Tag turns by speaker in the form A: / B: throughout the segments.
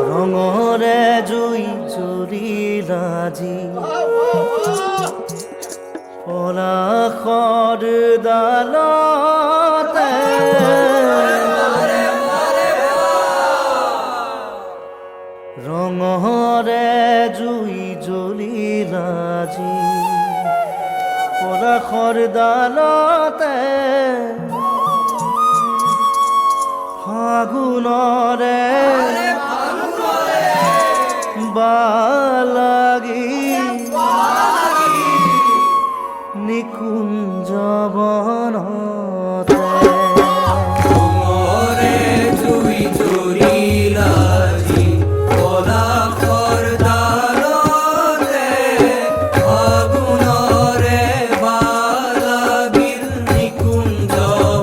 A: ৰঙৰে জুই জুৰিলাজি পলাশৰ ডালতে ৰঙৰে জুই জ্বলিলাজি পলাশৰ ডালতে ফাগুনৰে বালাগি নিকুঞ্জ বনতে
B: ৰঙৰে জুই জ্বলিলাজি পলাশৰ ডালতে ফাগুনৰে বালাগিল নিকুঞ্জ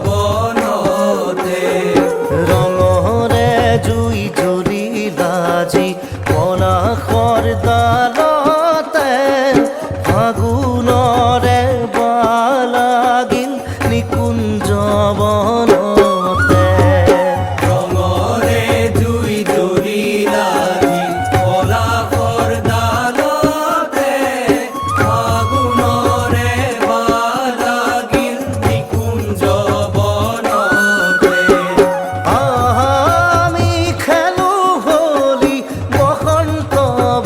B: বনতে
A: ৰঙৰে জুই জ্বলিলাজি পলাশৰ ডালতে ফাগুনৰে বালাগিল নিকুঞ্জ বনতে
B: ৰঙৰে জুই জ্বলিলাজি পলাশৰ ডালতে ফাগুনৰে বালাগিল নিকুঞ্জ বনতে
A: আমি খেলো হোলি বসন্ত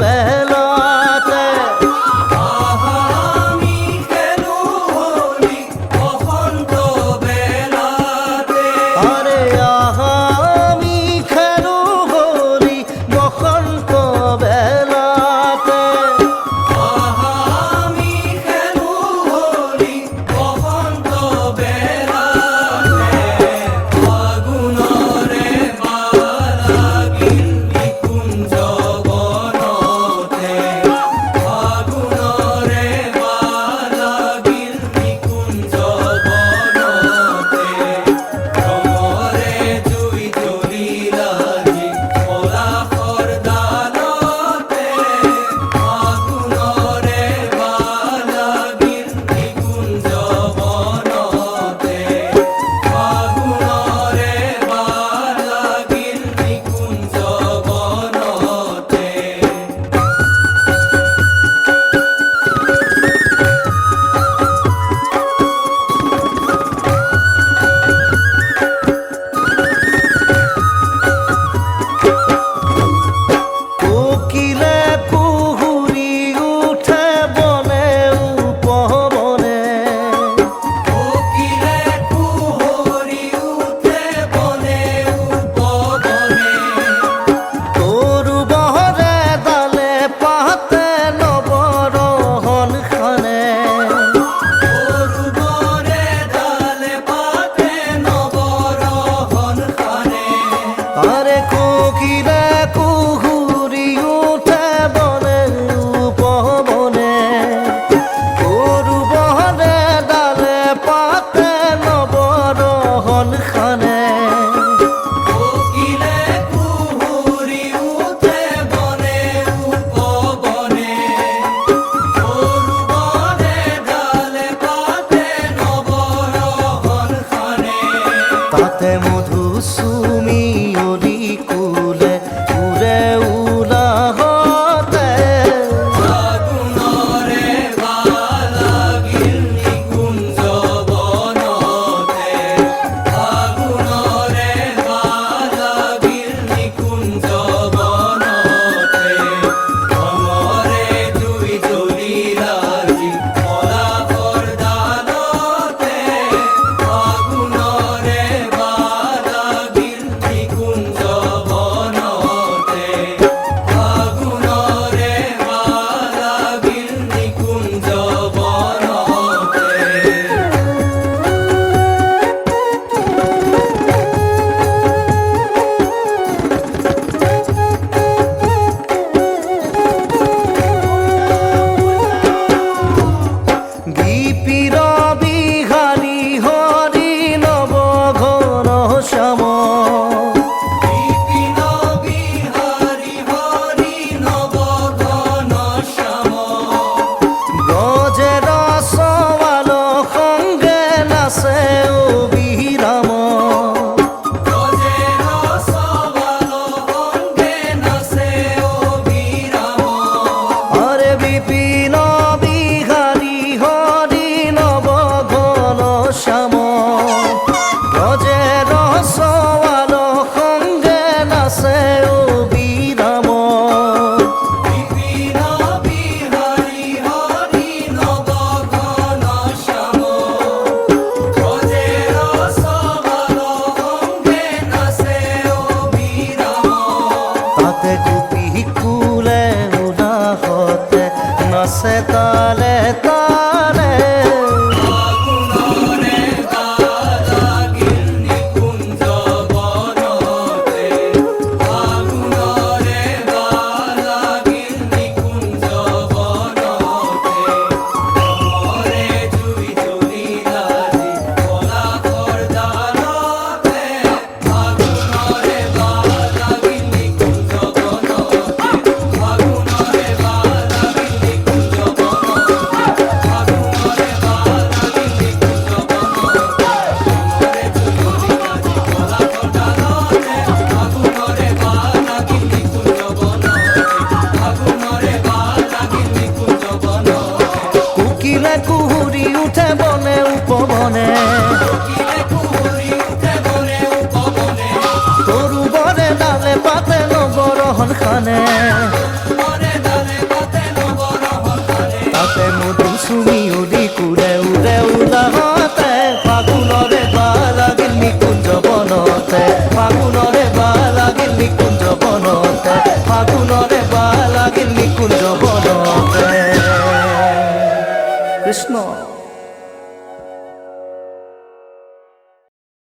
A: বেলাতে
B: আমি খেলো হোলি বসন্ত বেলাতে
A: আরে আমি খেলো হোলি বসন্ত বেলাতে
B: আমি খেলো হোলি বসন্ত বেলাতে ফাগুনৰে বালাগিল নিকুঞ্জ বনতে ফাগুনৰে বালাগিল নিকুঞ্জ বনতে ৰঙৰে জুই জ্বলিলাজি পলাশৰ ডালতে ফাগুনৰে বালাগিল নিকুঞ্জ বনতে ফাগুনৰে বালাগিল নিকুঞ্জ বনতে
A: কোকিলে কুহুৰি উঠে বনে উপবনে
B: কোকিলে কুহৰি উঠে বনে উপবনে
A: তৰু বহৰে ডালে পাতে নৱৰহন খানে
B: গৰুবৰে ডালে পাতে নৱৰহন খানে
A: আরে কোকিলে কুহুৰি উঠে বনে উপবনে তৰু বহৰে ডালে পাতে নৱৰহন খানে
B: কোকিলে কুহুৰি উঠে বনে উপবনে গৰুবৰে ডালে পাতে নৱৰহন খানে
A: তাতে মধু চুমি অলি কুলে উৰে উলাহতে
B: ফাগুনৰে বালাগিল নিকুঞ্জ বনতে ফাগুনৰে বালাগিল নিকুঞ্জ বনতে ৰঙৰে জুই জ্বলিলাজি পলাশৰ ডালতে ফাগুনৰে বালাগিল নিকুঞ্জ বনতে ফাগুনৰে বালাগিল নিকুঞ্জ বনতে
A: দীপিৰ বিহাৰী হৰি নৱ ঘন শ্যাম
B: বিপিন বিহাৰী হৰি নৱ ঘন শ্যাম
A: গজেৰ সৱাল সংগে নাচে